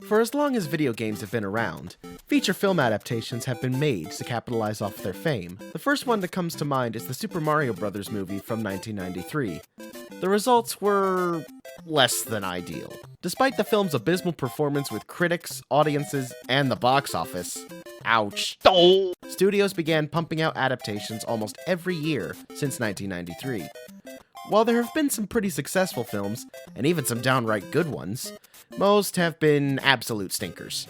For as long as video games have been around, feature film adaptations have been made to capitalize off their fame. The first one that comes to mind is the Super Mario Bros. Movie from 1993. The results were less than ideal. Despite the film's abysmal performance with critics, audiences, and the box office, ouch, studios began pumping out adaptations almost every year since 1993. While there have been some pretty successful films, and even some downright good ones, most have been absolute stinkers.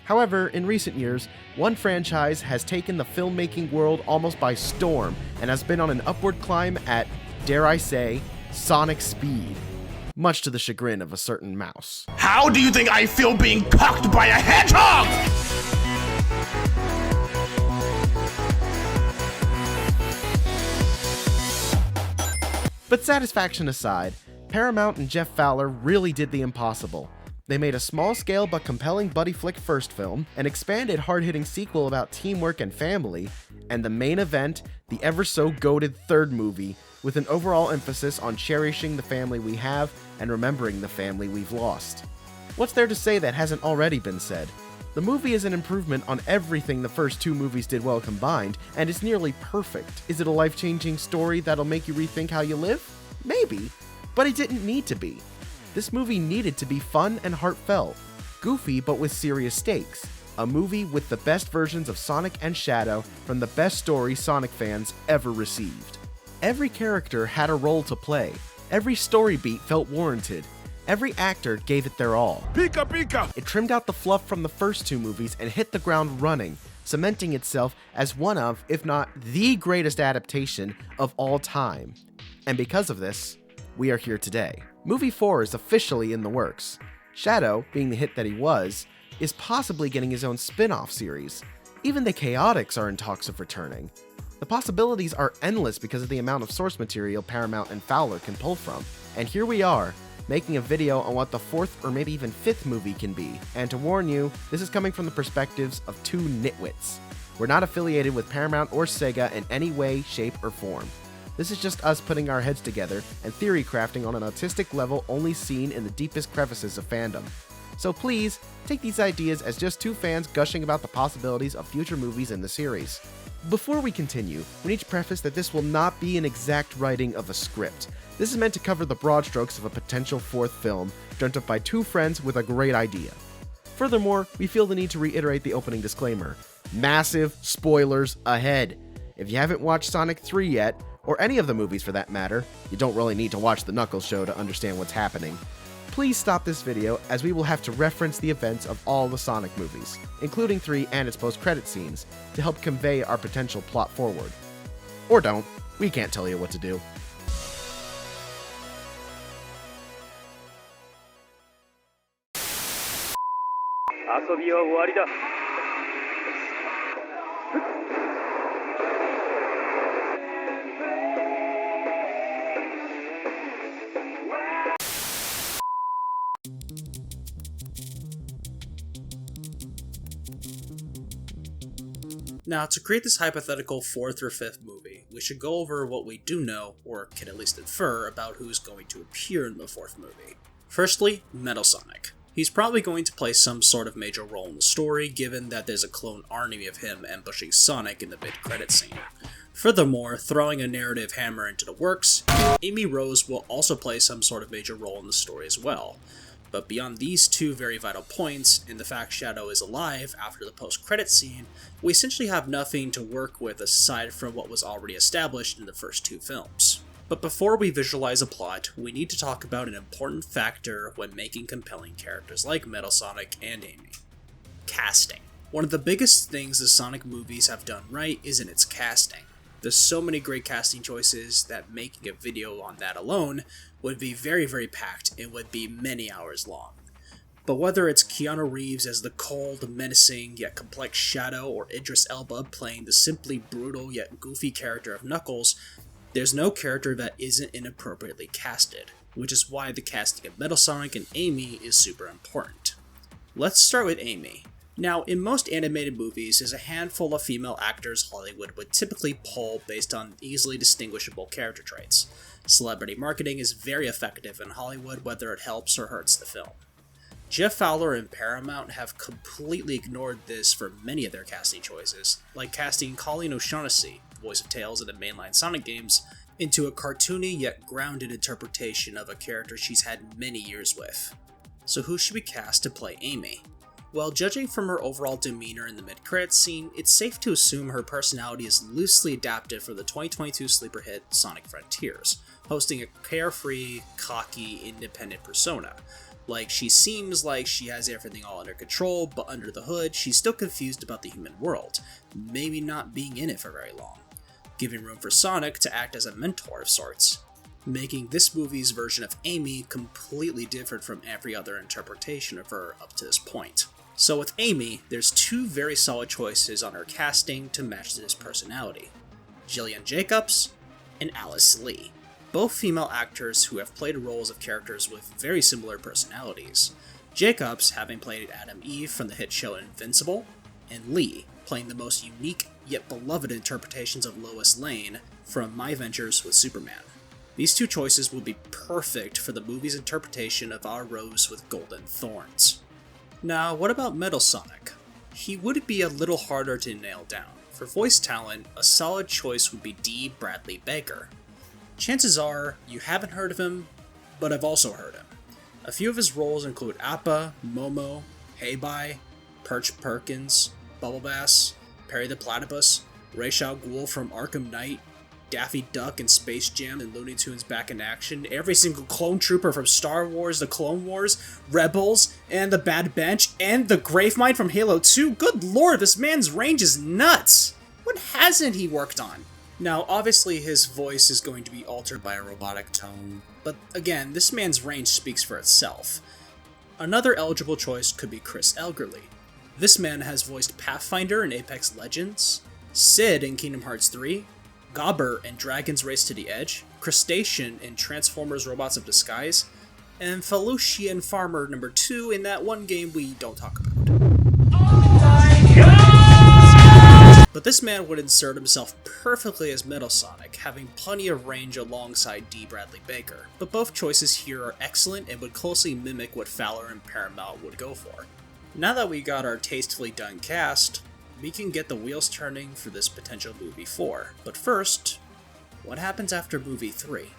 However, in recent years, one franchise has taken the filmmaking world almost by storm and has been on an upward climb at, dare I say, Sonic speed, much to the chagrin of a certain mouse. How do you think I feel being cucked by a hedgehog? But satisfaction aside, Paramount and Jeff Fowler really did the impossible. They made a small-scale but compelling buddy flick first film, an expanded hard-hitting sequel about teamwork and family, and the main event, the ever-so-goated third movie, with an overall emphasis on cherishing the family we have and remembering the family we've lost. What's there to say that hasn't already been said? The movie is an improvement on everything the first two movies did well combined, and it's nearly perfect. Is it a life-changing story that'll make you rethink how you live? Maybe, but it didn't need to be. This movie needed to be fun and heartfelt, goofy but with serious stakes, a movie with the best versions of Sonic and Shadow from the best story Sonic fans ever received. Every character had a role to play, every story beat felt warranted, every actor gave it their all. Pika pika! It trimmed out the fluff from the first two movies and hit the ground running, cementing itself as one of, if not the greatest adaptation of all time. And because of this, we are here today. Movie 4 is officially in the works. Shadow, being the hit that he was, is possibly getting his own spin-off series. Even the Chaotix are in talks of returning. The possibilities are endless because of the amount of source material Paramount and Fowler can pull from. And here we are, making a video on what the fourth or maybe even fifth movie can be. And to warn you, this is coming from the perspectives of two nitwits. We're not affiliated with Paramount or Sega in any way, shape, or form. This is just us putting our heads together and theory crafting on an autistic level only seen in the deepest crevices of fandom. So please, take these ideas as just two fans gushing about the possibilities of future movies in the series. Before we continue, we need to preface that this will not be an exact writing of a script. This is meant to cover the broad strokes of a potential fourth film, dreamt up by two friends with a great idea. Furthermore, we feel the need to reiterate the opening disclaimer. Massive spoilers ahead. If you haven't watched Sonic 3 yet, or any of the movies for that matter, you don't really need to watch the Knuckles show to understand what's happening. Please stop this video as we will have to reference the events of all the Sonic movies, including 3 and its post-credit scenes, to help convey our potential plot forward. Or don't, we can't tell you what to do. Now, to create this hypothetical fourth or fifth movie, we should go over what we do know, or can at least infer, about who's going to appear in the fourth movie. Firstly, Metal Sonic. He's probably going to play some sort of major role in the story, given that there's a clone army of him ambushing Sonic in the mid-credit scene. Furthermore, throwing a narrative hammer into the works, Amy Rose will also play some sort of major role in the story as well. But beyond these two very vital points, and the fact Shadow is alive after the post-credit scene, we essentially have nothing to work with aside from what was already established in the first two films. But before we visualize a plot, we need to talk about an important factor when making compelling characters like Metal Sonic and Amy. Casting. One of the biggest things the Sonic movies have done right is in its casting. There's so many great casting choices that making a video on that alone would be very, very packed and would be many hours long. But whether it's Keanu Reeves as the cold, menacing, yet complex Shadow, or Idris Elba playing the simply brutal yet goofy character of Knuckles, there's no character that isn't inappropriately casted, which is why the casting of Metal Sonic and Amy is super important. Let's start with Amy. Now, in most animated movies, there's a handful of female actors Hollywood would typically pull based on easily distinguishable character traits. Celebrity marketing is very effective in Hollywood, whether it helps or hurts the film. Jeff Fowler and Paramount have completely ignored this for many of their casting choices, like casting Colleen O'Shaughnessy, voice of Tails in the mainline Sonic games, into a cartoony yet grounded interpretation of a character she's had many years with. So who should we cast to play Amy? Well, judging from her overall demeanor in the mid-credits scene, it's safe to assume her personality is loosely adapted for the 2022 sleeper hit Sonic Frontiers, hosting a carefree, cocky, independent persona. Like, she seems like she has everything all under control, but under the hood, she's still confused about the human world, maybe not being in it for very long, giving room for Sonic to act as a mentor of sorts, making this movie's version of Amy completely different from every other interpretation of her up to this point. So with Amy, there's two very solid choices on her casting to match this personality: Jillian Jacobs and Alice Lee, both female actors who have played roles of characters with very similar personalities. Jacobs having played Adam Eve from the hit show Invincible, and Lee playing the most unique yet beloved interpretations of Lois Lane from My Ventures with Superman. These two choices will be perfect for the movie's interpretation of Our Rose with Golden Thorns. Now, what about Metal Sonic? He would be a little harder to nail down. For voice talent, a solid choice would be D. Bradley Baker. Chances are, you haven't heard of him, but I've also heard him. A few of his roles include Appa, Momo, Hey Bye, Perch Perkins, Bubble Bass, Perry the Platypus, Ra's al Ghul from Arkham Knight, Daffy Duck and Space Jam and Looney Tunes Back in Action, every single clone trooper from Star Wars, The Clone Wars, Rebels, and The Bad Batch, and the Gravemind from Halo 2. Good lord, this man's range is nuts! What hasn't he worked on? Now, obviously his voice is going to be altered by a robotic tone, but again, this man's range speaks for itself. Another eligible choice could be Chris Elgerly. This man has voiced Pathfinder in Apex Legends, Sid in Kingdom Hearts 3, Gobber in Dragon's Race to the Edge, Crustacean in Transformers Robots of Disguise, and Felucian Farmer number 2 in that one game we don't talk about. But this man would insert himself perfectly as Metal Sonic, having plenty of range alongside D. Bradley Baker, but both choices here are excellent and would closely mimic what Fowler and Paramount would go for. Now that we got our tastefully done cast, we can get the wheels turning for this potential movie 4. But first, what happens after movie 3?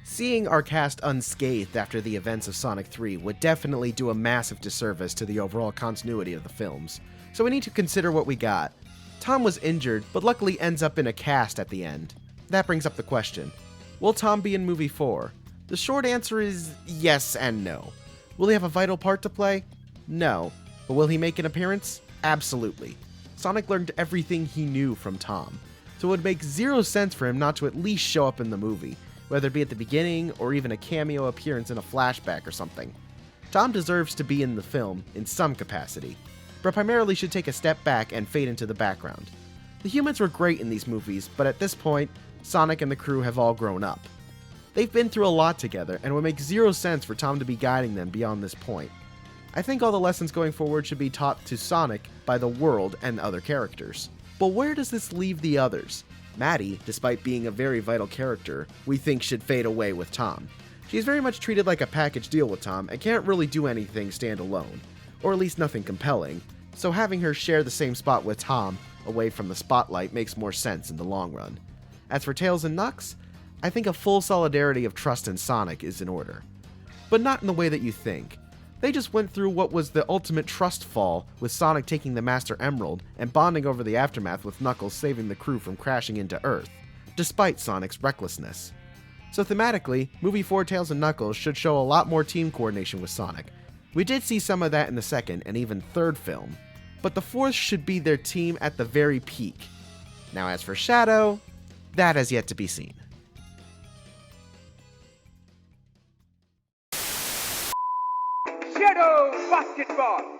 Seeing our cast unscathed after the events of Sonic 3 would definitely do a massive disservice to the overall continuity of the films, so we need to consider what we got. Tom was injured, but luckily ends up in a cast at the end. That brings up the question, will Tom be in movie 4? The short answer is yes and no. Will he have a vital part to play? No. But will he make an appearance? Absolutely. Sonic learned everything he knew from Tom, so it would make zero sense for him not to at least show up in the movie, whether it be at the beginning or even a cameo appearance in a flashback or something. Tom deserves to be in the film in some capacity, but primarily should take a step back and fade into the background. The humans were great in these movies, but at this point, Sonic and the crew have all grown up. They've been through a lot together, and it would make zero sense for Tom to be guiding them beyond this point. I think all the lessons going forward should be taught to Sonic by the world and other characters. But where does this leave the others? Maddie, despite being a very vital character, we think should fade away with Tom. She is very much treated like a package deal with Tom and can't really do anything standalone, or at least nothing compelling, so having her share the same spot with Tom, away from the spotlight, makes more sense in the long run. As for Tails and Knucks, I think a full solidarity of trust in Sonic is in order. But not in the way that you think. They just went through what was the ultimate trust fall, with Sonic taking the Master Emerald and bonding over the aftermath with Knuckles saving the crew from crashing into Earth, despite Sonic's recklessness. So thematically, movie 4 Tails and Knuckles should show a lot more team coordination with Sonic. We did see some of that in the second and even third film, but the fourth should be their team at the very peak. Now as for Shadow, that has yet to be seen. Shadow basketball.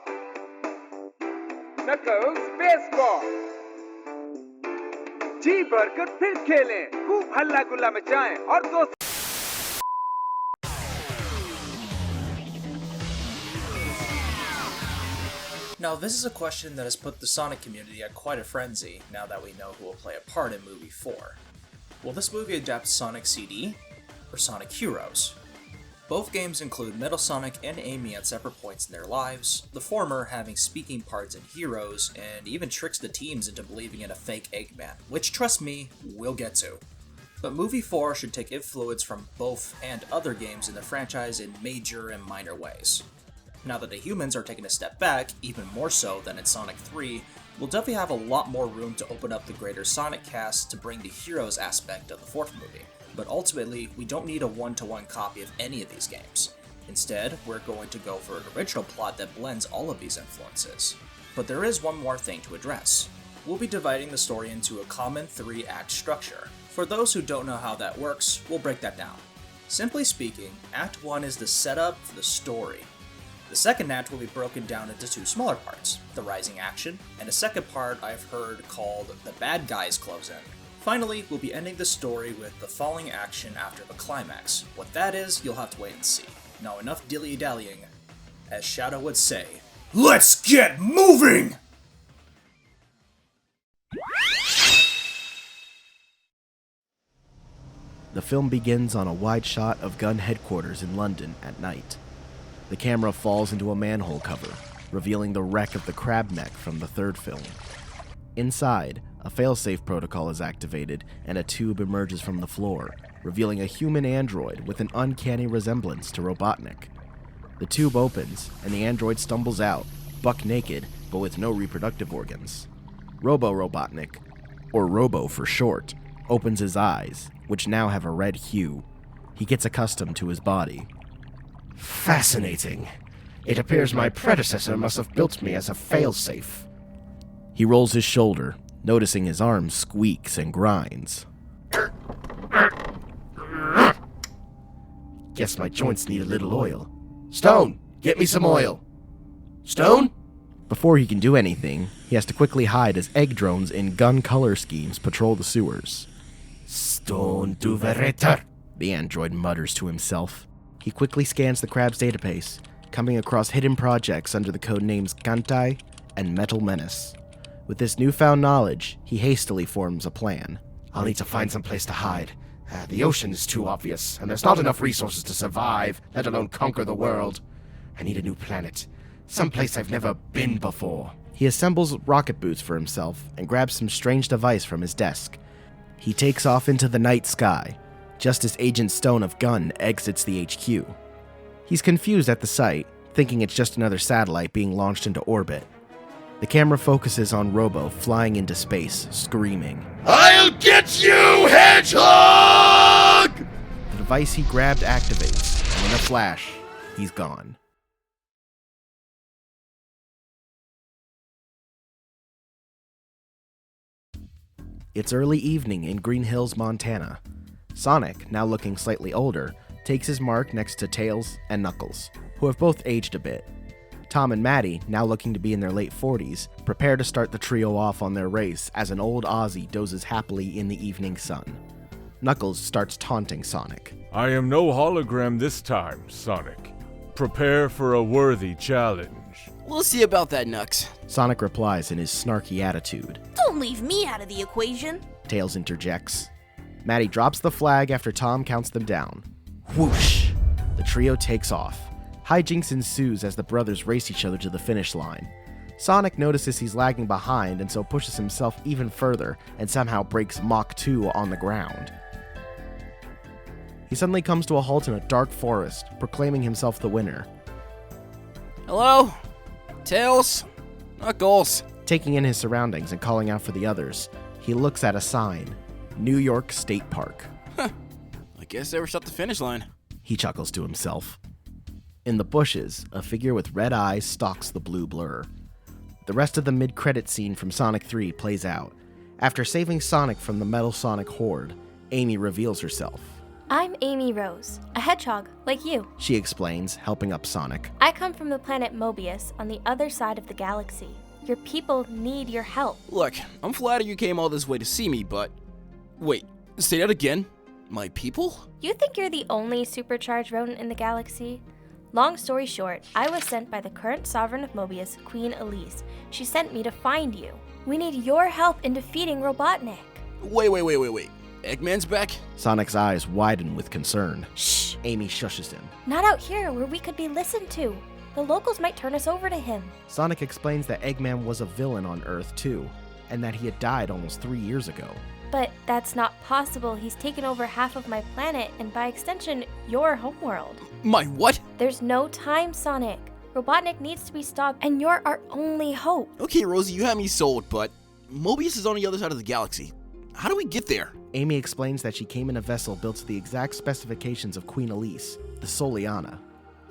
Knuckles baseball. जी भरकर फिर खेलें, खूब हल्ला गुल्ला मचाएं और दोस्त Now, this is a question that has put the Sonic community at quite a frenzy now that we know who will play a part in movie 4. Will this movie adapt Sonic CD or Sonic Heroes? Both games include Metal Sonic and Amy at separate points in their lives, the former having speaking parts in Heroes and even tricks the teams into believing in a fake Eggman, which, trust me, we'll get to. But movie 4 should take influence from both and other games in the franchise in major and minor ways. Now that the humans are taking a step back, even more so than in Sonic 3, we'll definitely have a lot more room to open up the greater Sonic cast to bring the Heroes aspect of the 4th movie. But ultimately, we don't need a one-to-one copy of any of these games. Instead, we're going to go for an original plot that blends all of these influences. But there is one more thing to address. We'll be dividing the story into a common 3-act structure. For those who don't know how that works, we'll break that down. Simply speaking, Act 1 is the setup for the story. The second act will be broken down into 2 smaller parts, the rising action, and a second part I've heard called the bad guys close in. Finally, we'll be ending the story with the falling action after the climax. What that is, you'll have to wait and see. Now enough dilly-dallying. As Shadow would say, Let's get moving! The film begins on a wide shot of gun headquarters in London at night. The camera falls into a manhole cover, revealing the wreck of the crab mech from the 3rd film. Inside, a failsafe protocol is activated and a tube emerges from the floor, revealing a human android with an uncanny resemblance to Robotnik. The tube opens, and the android stumbles out, buck naked, but with no reproductive organs. Robo-Robotnik, or Robo for short, opens his eyes, which now have a red hue. He gets accustomed to his body. Fascinating. It appears my predecessor must have built me as a failsafe. He rolls his shoulder, noticing his arm squeaks and grinds. Guess my joints need a little oil. Stone, get me some oil. Stone? Before he can do anything, he has to quickly hide as egg drones in gun color schemes patrol the sewers. Stone du verreter, the android mutters to himself. He quickly scans the crab's database, coming across hidden projects under the codenames Kantai and Metal Menace. With this newfound knowledge, he hastily forms a plan. I'll need to find some place to hide. The ocean is too obvious, and there's not enough resources to survive, let alone conquer the world. I need a new planet. Someplace I've never been before. He assembles rocket boots for himself and grabs some strange device from his desk. He takes off into the night sky, just as Agent Stone of Gun exits the HQ. He's confused at the sight, thinking it's just another satellite being launched into orbit. The camera focuses on Robo flying into space, screaming, I'll get you, Hedgehog! The device he grabbed activates, and in a flash, he's gone. It's early evening in Green Hills, Montana. Sonic, now looking slightly older, takes his mark next to Tails and Knuckles, who have both aged a bit. Tom and Maddie, now looking to be in their late 40s, prepare to start the trio off on their race as an old Aussie dozes happily in the evening sun. Knuckles starts taunting Sonic. I am no hologram this time, Sonic. Prepare for a worthy challenge. We'll see about that, Nux. Sonic replies in his snarky attitude. Don't leave me out of the equation. Tails interjects. Maddie drops the flag after Tom counts them down. Whoosh! The trio takes off. Hijinks ensues as the brothers race each other to the finish line. Sonic notices he's lagging behind and so pushes himself even further and somehow breaks Mach 2 on the ground. He suddenly comes to a halt in a dark forest, proclaiming himself the winner. Hello? Tails? Knuckles? Taking in his surroundings and calling out for the others, he looks at a sign. New York State Park. Huh. I guess they were shut the finish line. He chuckles to himself. In the bushes, a figure with red eyes stalks the blue blur. The rest of the mid-credit scene from Sonic 3 plays out. After saving Sonic from the Metal Sonic horde, Amy reveals herself. I'm Amy Rose, a hedgehog, like you. She explains, helping up Sonic. I come from the planet Mobius on the other side of the galaxy. Your people need your help. Look, I'm flattered you came all this way to see me, but... Wait, say that again? My people? You think you're the only supercharged rodent in the galaxy? Long story short, I was sent by the current sovereign of Mobius, Queen Elise. She sent me to find you. We need your help in defeating Robotnik. Wait. Eggman's back? Sonic's eyes widen with concern. Shh! Amy shushes him. Not out here where we could be listened to. The locals might turn us over to him. Sonic explains that Eggman was a villain on Earth too, and that he had died almost 3 years ago. But that's not possible. He's taken over half of my planet, and by extension, your homeworld. My what? There's no time, Sonic. Robotnik needs to be stopped, and you're our only hope. Okay, Rosie, you have me sold, but Mobius is on the other side of the galaxy. How do we get there? Amy explains that she came in a vessel built to the exact specifications of Queen Elise, the Soliana.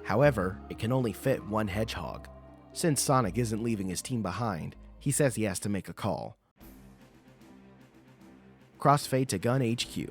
However, it can only fit one Hedgehog. Since Sonic isn't leaving his team behind, he says he has to make a call. Crossfade to Gun HQ.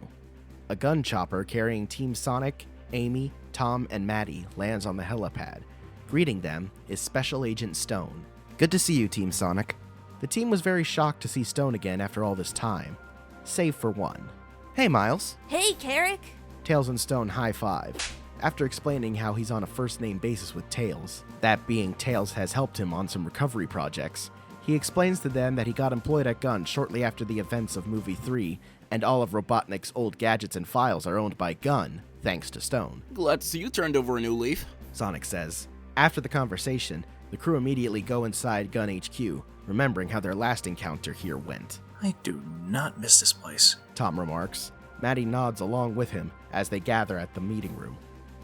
A gun chopper carrying Team Sonic, Amy, Tom, and Maddie lands on the helipad. Greeting them is Special Agent Stone. Good to see you, Team Sonic. The team was very shocked to see Stone again after all this time, save for one. Hey, Miles. Hey, Carrick. Tails and Stone high-five. After explaining how he's on a first-name basis with Tails, that being Tails has helped him on some recovery projects, he explains to them that he got employed at Gun shortly after the events of Movie 3, and all of Robotnik's old gadgets and files are owned by Gun, thanks to Stone. Glad to see you turned over a new leaf. Sonic says. After the conversation, the crew immediately go inside Gun HQ, remembering how their last encounter here went. I do not miss this place. Tom remarks. Maddie nods along with him as they gather at the meeting room.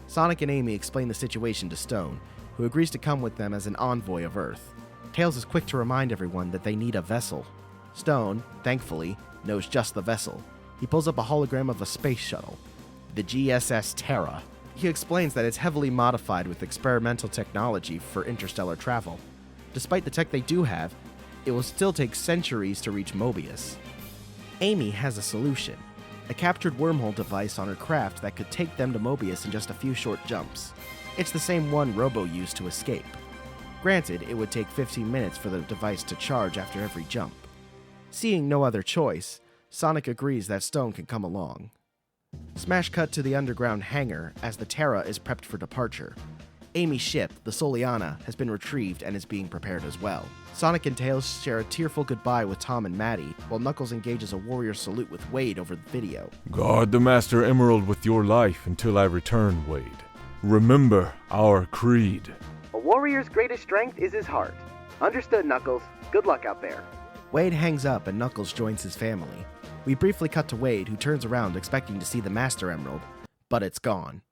Sonic and Amy explain the situation to Stone, who agrees to come with them as an envoy of Earth. Tails is quick to remind everyone that they need a vessel. Stone, thankfully, knows just the vessel. He pulls up a hologram of a space shuttle, the GSS Terra. He explains that it's heavily modified with experimental technology for interstellar travel. Despite the tech they do have, it will still take centuries to reach Mobius. Amy has a solution, a captured wormhole device on her craft that could take them to Mobius in just a few short jumps. It's the same one Robo used to escape. Granted, it would take 15 minutes for the device to charge after every jump. Seeing no other choice, Sonic agrees that Stone can come along. Smash cut to the underground hangar as the Terra is prepped for departure. Amy's ship, the Soliana, has been retrieved and is being prepared as well. Sonic and Tails share a tearful goodbye with Tom and Maddie, while Knuckles engages a warrior salute with Wade over the video. Guard the Master Emerald with your life until I return, Wade. Remember our creed. A warrior's greatest strength is his heart. Understood, Knuckles. Good luck out there. Wade hangs up and Knuckles joins his family. We briefly cut to Wade, who turns around expecting to see the Master Emerald, but it's gone.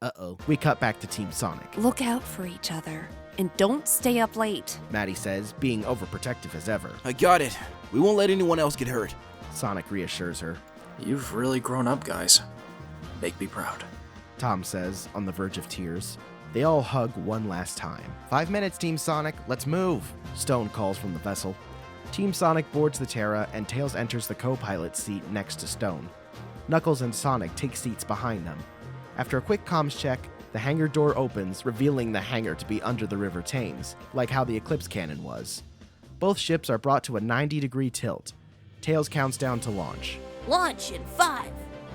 Uh-oh. We cut back to Team Sonic. Look out for each other, and don't stay up late. Maddie says, being overprotective as ever. I got it. We won't let anyone else get hurt. Sonic reassures her. You've really grown up, guys. Make me proud. Tom says, on the verge of tears. They all hug one last time. 5 minutes, Team Sonic. Let's move. Stone calls from the vessel. Team Sonic boards the Terra, and Tails enters the co-pilot seat next to Stone. Knuckles and Sonic take seats behind them. After a quick comms check, the hangar door opens, revealing the hangar to be under the River Thames, like how the Eclipse Cannon was. Both ships are brought to a 90-degree tilt. Tails counts down to launch. Launch in 5,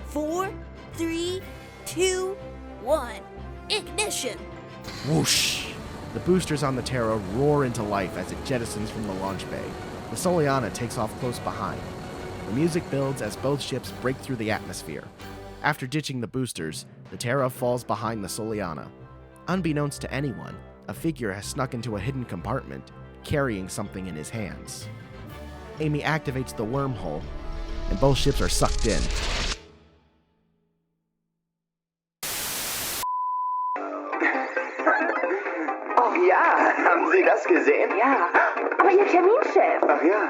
4, 3, 2, 1. Ignition! Whoosh! The boosters on the Terra roar into life as it jettisons from the launch bay. The Soliana takes off close behind. The music builds as both ships break through the atmosphere. After ditching the boosters, the Terra falls behind the Soliana. Unbeknownst to anyone, a figure has snuck into a hidden compartment, carrying something in his hands. Amy activates the wormhole, and both ships are sucked in. Oh ja, haben Sie das gesehen? Ja, aber Ihr Terminchef. Ach ja.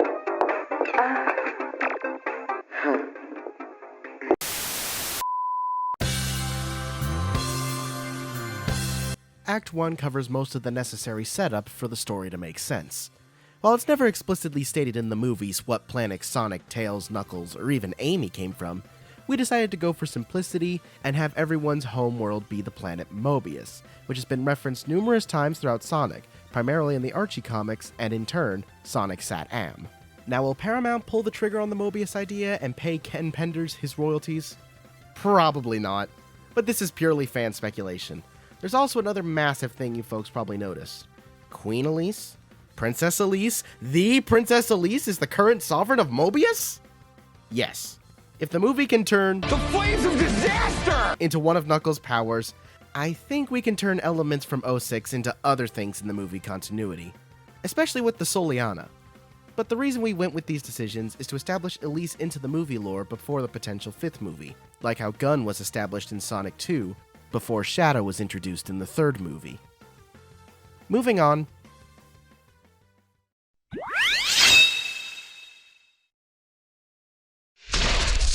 Act 1 covers most of the necessary setup for the story to make sense. While it's never explicitly stated in the movies what planet Sonic, Tails, Knuckles, or even Amy came from, we decided to go for simplicity and have everyone's home world be the planet Mobius, which has been referenced numerous times throughout Sonic, primarily in the Archie comics, and in turn, Sonic Sat-Am. Now, will Paramount pull the trigger on the Mobius idea and pay Ken Penders his royalties? Probably not, but this is purely fan speculation. There's also another massive thing you folks probably noticed. Queen Elise? Princess Elise? The Princess Elise is the current sovereign of Mobius? Yes. If the movie can turn the flames of disaster into one of Knuckles' powers, I think we can turn elements from 06 into other things in the movie continuity, especially with the Soliana. But the reason we went with these decisions is to establish Elise into the movie lore before the potential 5th movie, like how Gun was established in Sonic 2 before Shadow was introduced in the 3rd movie. Moving on.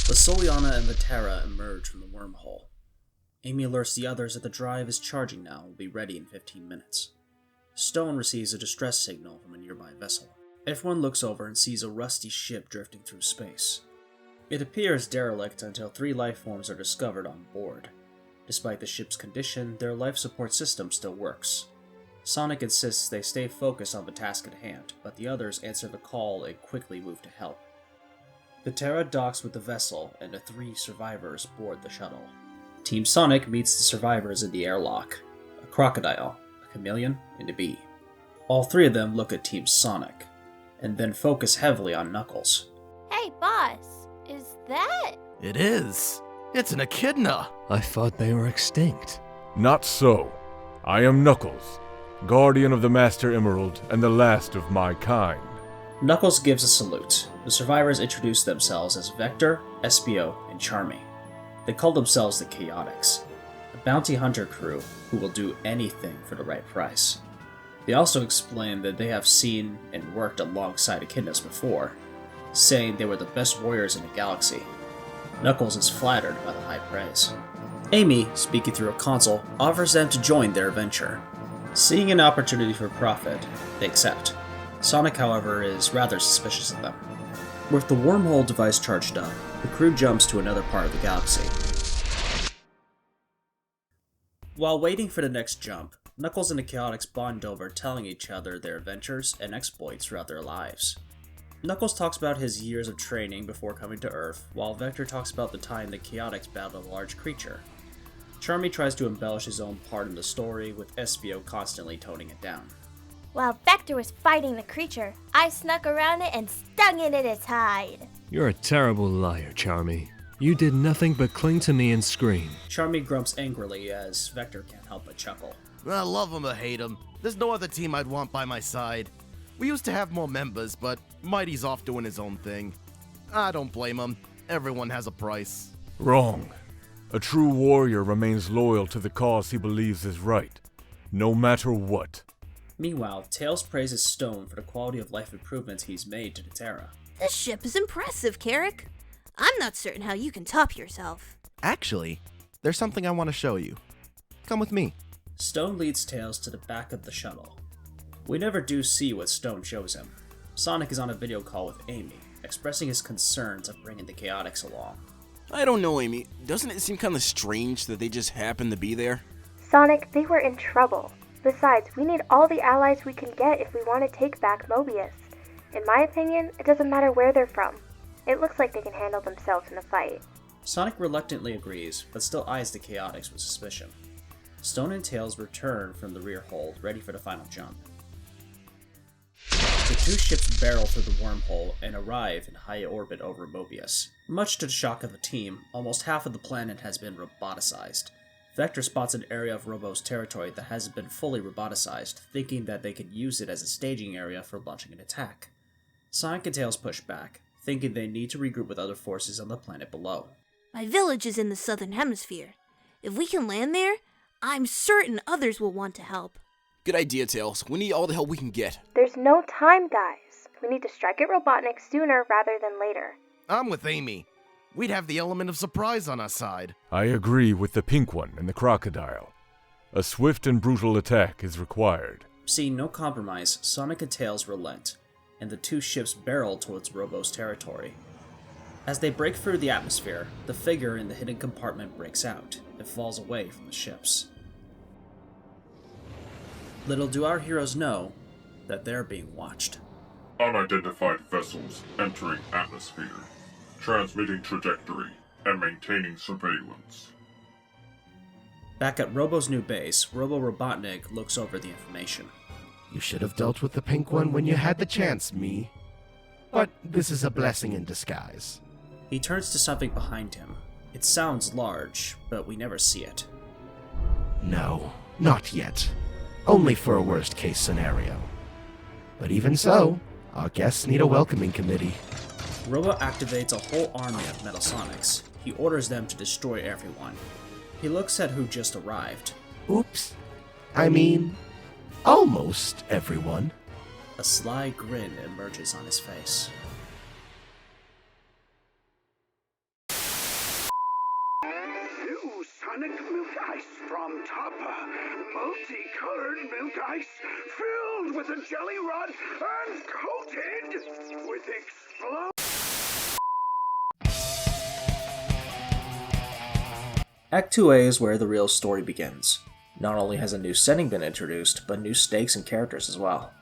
The Soliana and the Terra emerge from the wormhole. Amy alerts the others that the drive is charging now and will be ready in 15 minutes. Stone receives a distress signal from a nearby vessel. Everyone looks over and sees a rusty ship drifting through space. It appears derelict until 3 life forms are discovered on board. Despite the ship's condition, their life support system still works. Sonic insists they stay focused on the task at hand, but the others answer the call and quickly move to help. The Terra docks with the vessel, and the 3 survivors board the shuttle. Team Sonic meets the survivors in the airlock: a crocodile, a chameleon, and a bee. All 3 of them look at Team Sonic, and then focus heavily on Knuckles. Hey, boss, is that? It is. It's an echidna. I thought they were extinct. Not so. I am Knuckles, guardian of the Master Emerald and the last of my kind. Knuckles gives a salute. The survivors introduce themselves as Vector, Espio, and Charmey. They call themselves the Chaotix, a bounty hunter crew who will do anything for the right price. They also explain that they have seen and worked alongside echidnas before, saying they were the best warriors in the galaxy. Knuckles is flattered by the high praise. Amy, speaking through a console, offers them to join their adventure. Seeing an opportunity for profit, they accept. Sonic, however, is rather suspicious of them. With the wormhole device charged up, the crew jumps to another part of the galaxy. While waiting for the next jump, Knuckles and the Chaotix bond over telling each other their adventures and exploits throughout their lives. Knuckles talks about his years of training before coming to Earth, while Vector talks about the time the Chaotix battled a large creature. Charmey tries to embellish his own part in the story, with Espio constantly toning it down. While Vector was fighting the creature, I snuck around it and stung it in its hide. You're a terrible liar, Charmey. You did nothing but cling to me and scream. Charmey grumps angrily as Vector can't help but chuckle. I love him or hate him. There's no other team I'd want by my side. We used to have more members, but Mighty's off doing his own thing. I don't blame him. Everyone has a price. Wrong. A true warrior remains loyal to the cause he believes is right, no matter what. Meanwhile, Tails praises Stone for the quality of life improvements he's made to the Terra. This ship is impressive, Carrick. I'm not certain how you can top yourself. Actually, there's something I want to show you. Come with me. Stone leads Tails to the back of the shuttle. We never do see what Stone shows him. Sonic is on a video call with Amy, expressing his concerns of bringing the Chaotix along. I don't know, Amy. Doesn't it seem kind of strange that they just happen to be there? Sonic, they were in trouble. Besides, we need all the allies we can get if we want to take back Mobius. In my opinion, it doesn't matter where they're from. It looks like they can handle themselves in a fight. Sonic reluctantly agrees, but still eyes the Chaotix with suspicion. Stone and Tails return from the rear hold, ready for the final jump. The 2 ships barrel through the wormhole and arrive in high orbit over Mobius. Much to the shock of the team, almost half of the planet has been roboticized. Vector spots an area of Robo's territory that hasn't been fully roboticized, thinking that they could use it as a staging area for launching an attack. Sonic and Tails push back, thinking they need to regroup with other forces on the planet below. My village is in the southern hemisphere. If we can land there, I'm certain others will want to help. Good idea, Tails. We need all the help we can get. There's no time, guys. We need to strike at Robotnik sooner rather than later. I'm with Amy. We'd have the element of surprise on our side. I agree with the pink one and the crocodile. A swift and brutal attack is required. Seeing no compromise, Sonic and Tails relent, and the 2 ships barrel towards Robo's territory. As they break through the atmosphere, the figure in the hidden compartment breaks out and falls away from the ships. Little do our heroes know that they're being watched. Unidentified vessels entering atmosphere, transmitting trajectory, and maintaining surveillance. Back at Robo's new base, Robo Robotnik looks over the information. You should have dealt with the pink one when you had the chance, me. But this is a blessing in disguise. He turns to something behind him. It sounds large, but we never see it. No, not yet. Only for a worst-case scenario. But even so, our guests need a welcoming committee. Robo activates a whole army of Metal Sonics. He orders them to destroy everyone. He looks at who just arrived. Oops. I mean, almost everyone. A sly grin emerges on his face. New Sonic Milk Ice from Toppa. Multicolored milk ice filled with a jelly rod and coated with Act 2A is where the real story begins. Not only has a new setting been introduced, but new stakes and characters as well.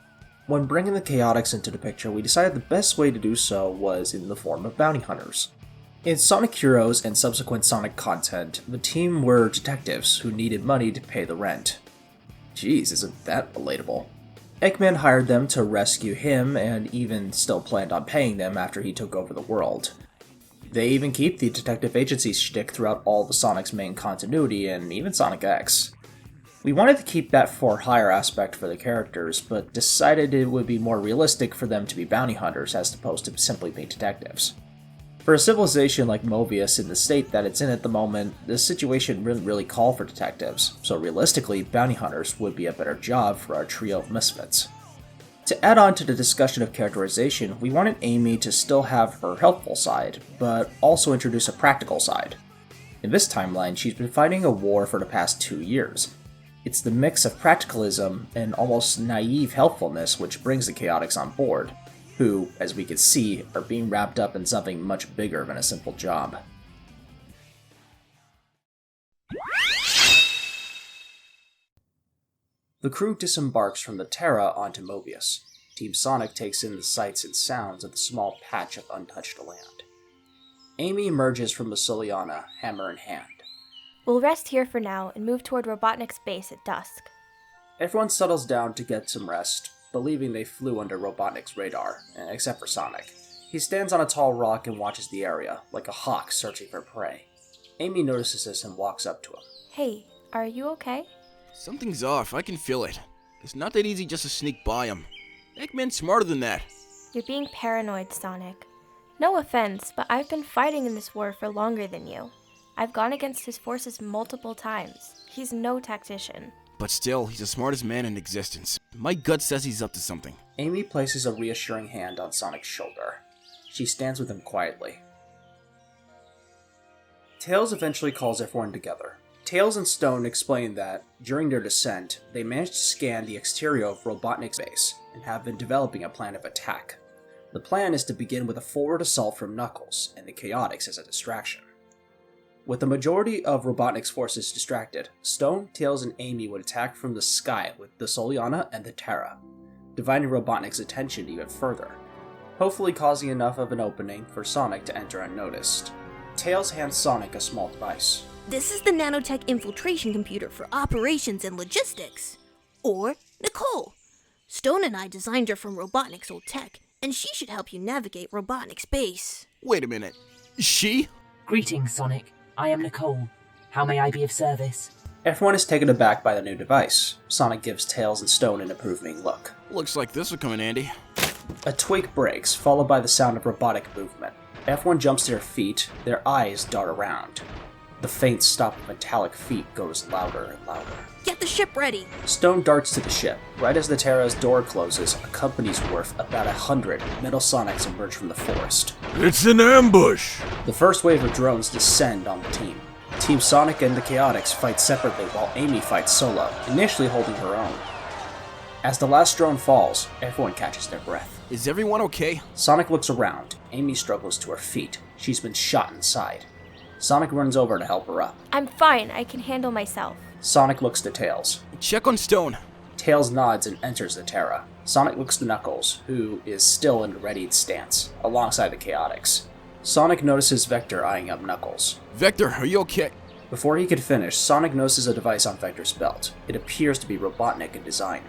When bringing the Chaotix into the picture, we decided the best way to do so was in the form of bounty hunters. In Sonic Heroes and subsequent Sonic content, the team were detectives who needed money to pay the rent. Jeez, isn't that relatable? Eggman hired them to rescue him and even still planned on paying them after he took over the world. They even keep the detective agency shtick throughout all the Sonic's main continuity and even Sonic X. We wanted to keep that for-hire aspect for the characters, but decided it would be more realistic for them to be bounty hunters as opposed to simply being detectives. For a civilization like Mobius in the state that it's in at the moment, this situation wouldn't really call for detectives, so realistically, bounty hunters would be a better job for our trio of misfits. To add on to the discussion of characterization, we wanted Amy to still have her helpful side, but also introduce a practical side. In this timeline, she's been fighting a war for the past 2 years. It's the mix of practicalism and almost naive helpfulness which brings the Chaotix on board, who, as we can see, are being wrapped up in something much bigger than a simple job. The crew disembarks from the Terra onto Mobius. Team Sonic takes in the sights and sounds of the small patch of untouched land. Amy emerges from the Soliana, hammer in hand. We'll rest here for now and move toward Robotnik's base at dusk. Everyone settles down to get some rest, believing they flew under Robotnik's radar, except for Sonic. He stands on a tall rock and watches the area, like a hawk searching for prey. Amy notices this and walks up to him. Hey, are you okay? Something's off, I can feel it. It's not that easy just to sneak by him. Eggman's smarter than that. You're being paranoid, Sonic. No offense, but I've been fighting in this war for longer than you. I've gone against his forces multiple times. He's no tactician. But still, he's the smartest man in existence. My gut says he's up to something. Amy places a reassuring hand on Sonic's shoulder. She stands with him quietly. Tails eventually calls everyone together. Tails and Stone explain that, during their descent, they managed to scan the exterior of Robotnik's base, and have been developing a plan of attack. The plan is to begin with a forward assault from Knuckles, and the Chaotix as a distraction. With the majority of Robotnik's forces distracted, Stone, Tails, and Amy would attack from the sky with the Soliana and the Terra, dividing Robotnik's attention even further, hopefully causing enough of an opening for Sonic to enter unnoticed. Tails hands Sonic a small device. This is the nanotech infiltration computer for operations and logistics. Or N.I.C.O.L. Stone and I designed her from Robotnik's old tech, and she should help you navigate Robotnik's base. Wait a minute. She? Greetings, Sonic. I am N.I.C.O.L. How may I be of service? Everyone is taken aback by the new device. Sonic gives Tails and Stone an approving look. Looks like this will come in handy. A twig breaks, followed by the sound of robotic movement. Everyone jumps to their feet, their eyes dart around. The faint stop of metallic feet goes louder and louder. Get the ship ready! Stone darts to the ship. Right as the Terra's door closes, a company's worth about 100 Metal Sonics emerge from the forest. It's an ambush! The first wave of drones descend on the team. Team Sonic and the Chaotix fight separately while Amy fights solo, initially holding her own. As the last drone falls, everyone catches their breath. Is everyone okay? Sonic looks around. Amy struggles to her feet. She's been shot inside. Sonic runs over to help her up. I'm fine, I can handle myself. Sonic looks to Tails. Check on Stone. Tails nods and enters the Terra. Sonic looks to Knuckles, who is still in a readied stance, alongside the Chaotix. Sonic notices Vector eyeing up Knuckles. Vector, are you okay? Before he could finish, Sonic notices a device on Vector's belt. It appears to be Robotnik in design.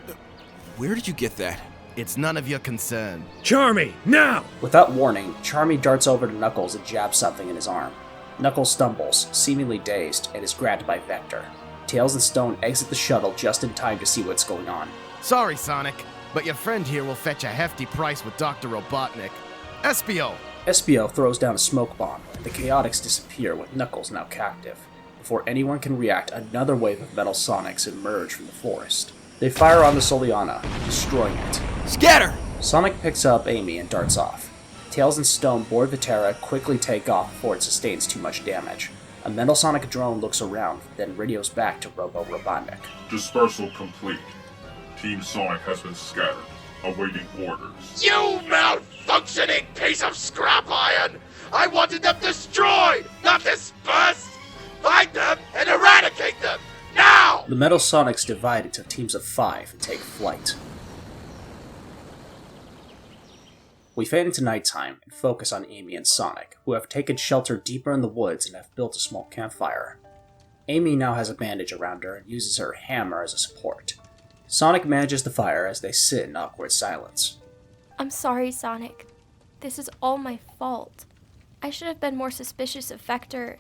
Where did you get that? It's none of your concern. Charmey, now! Without warning, Charmey darts over to Knuckles and jabs something in his arm. Knuckles stumbles, seemingly dazed, and is grabbed by Vector. Tails and Stone exit the shuttle just in time to see what's going on. Sorry, Sonic, but your friend here will fetch a hefty price with Dr. Robotnik. Espio! Espio throws down a smoke bomb, and the Chaotix disappear with Knuckles now captive. Before anyone can react, another wave of metal Sonics emerge from the forest. They fire on the Soliana, destroying it. Scatter! Sonic picks up Amy and darts off. Tails and Stone board the Terra, quickly take off before it sustains too much damage. A Metal Sonic drone looks around, then radios back to Robotnik. Dispersal complete. Team Sonic has been scattered, awaiting orders. You malfunctioning piece of scrap iron! I wanted them destroyed, not dispersed! Find them and eradicate them, now! The Metal Sonics divide into teams of 5 and take flight. We fade into nighttime and focus on Amy and Sonic, who have taken shelter deeper in the woods and have built a small campfire. Amy now has a bandage around her and uses her hammer as a support. Sonic manages the fire as they sit in awkward silence. I'm sorry, Sonic. This is all my fault. I should have been more suspicious of Vector.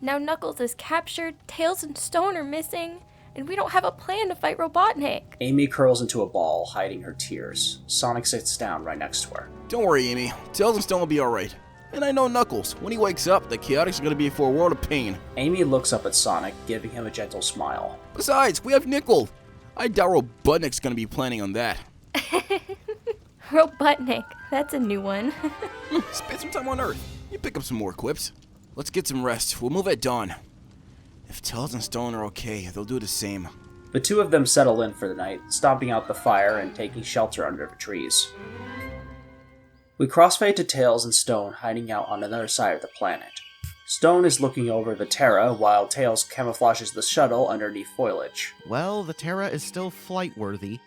Now Knuckles is captured, Tails and Stone are missing, and we don't have a plan to fight Robotnik. Amy curls into a ball, hiding her tears. Sonic sits down right next to her. Don't worry, Amy. Tails and Stone will be alright. And I know Knuckles. When he wakes up, the Chaotix are going to be for a world of pain. Amy looks up at Sonic, giving him a gentle smile. Besides, we have N.I.C.O.L. I doubt Robotnik's going to be planning on that. Robotnik, that's a new one. Spend some time on Earth. You pick up some more quips. Let's get some rest. We'll move at dawn. If Tails and Stone are okay, they'll do the same. The two of them settle in for the night, stomping out the fire and taking shelter under the trees. We crossfade to Tails and Stone hiding out on another side of the planet. Stone is looking over the Terra while Tails camouflages the shuttle underneath foliage. Well, the Terra is still flight-worthy.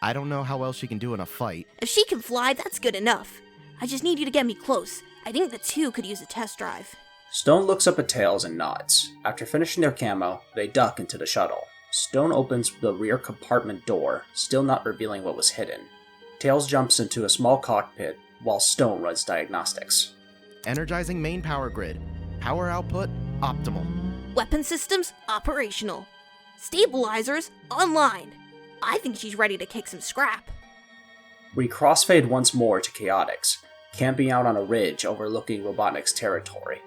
I don't know how well she can do in a fight. If she can fly, that's good enough. I just need you to get me close. I think the two could use a test drive. Stone looks up at Tails and nods. After finishing their camo, they duck into the shuttle. Stone opens the rear compartment door, still not revealing what was hidden. Tails jumps into a small cockpit, while Stone runs diagnostics. Energizing main power grid. Power output, optimal. Weapon systems, operational. Stabilizers, online. I think she's ready to kick some scrap. We crossfade once more to Chaotix, camping out on a ridge overlooking Robotnik's territory.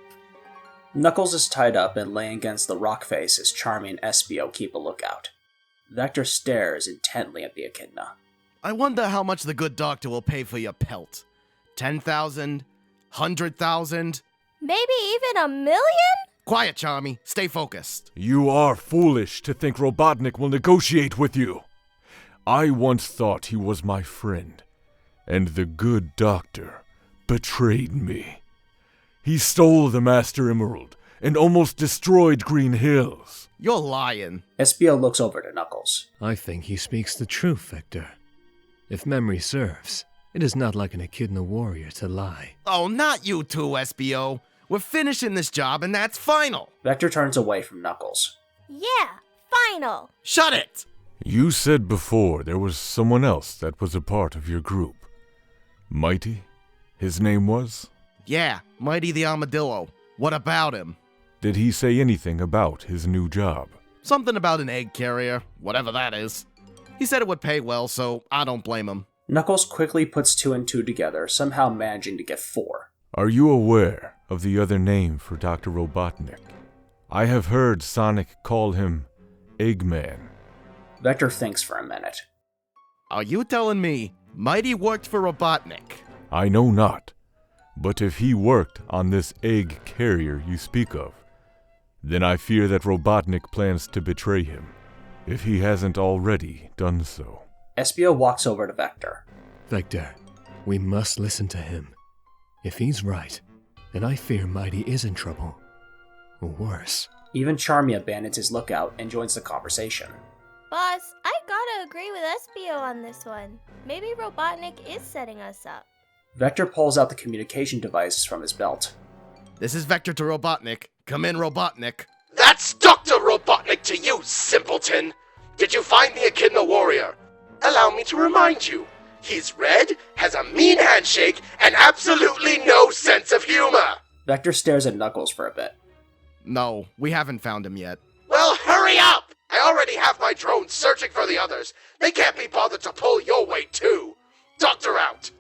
Knuckles is tied up and laying against the rock face as Charmey and Espio keep a lookout. Vector stares intently at the echidna. I wonder how much the good doctor will pay for your pelt. 10,000? 100,000? Maybe even 1 million? Quiet, Charmey. Stay focused. You are foolish to think Robotnik will negotiate with you. I once thought he was my friend, and the good doctor betrayed me. He stole the Master Emerald and almost destroyed Green Hills. You're lying. Espio looks over to Knuckles. I think he speaks the truth, Vector. If memory serves, it is not like an echidna warrior to lie. Oh, not you two, Espio. We're finishing this job and that's final. Vector turns away from Knuckles. Yeah, final. Shut it! You said before there was someone else that was a part of your group. Mighty? His name was? Yeah, Mighty the Armadillo. What about him? Did he say anything about his new job? Something about an egg carrier, whatever that is. He said it would pay well, so I don't blame him. Knuckles quickly puts 2 and 2 together, somehow managing to get 4. Are you aware of the other name for Dr. Robotnik? I have heard Sonic call him Eggman. Vector thinks for a minute. Are you telling me Mighty worked for Robotnik? I know not, but if he worked on this egg carrier you speak of, then I fear that Robotnik plans to betray him, if he hasn't already done so. Espio walks over to Vector. Vector, we must listen to him. If he's right, then I fear Mighty is in trouble. Or worse. Even Charmey abandons his lookout and joins the conversation. Boss, I gotta agree with Espio on this one. Maybe Robotnik is setting us up. Vector pulls out the communication device from his belt. This is Vector to Robotnik. Come in, Robotnik. That's Dr. Robotnik to you, simpleton! Did you find the Echidna warrior? Allow me to remind you, he's red, has a mean handshake, and absolutely no sense of humor! Vector stares at Knuckles for a bit. No, we haven't found him yet. Well, hurry up! I already have my drones searching for the others. They can't be bothered to pull your weight, too. Doctor out!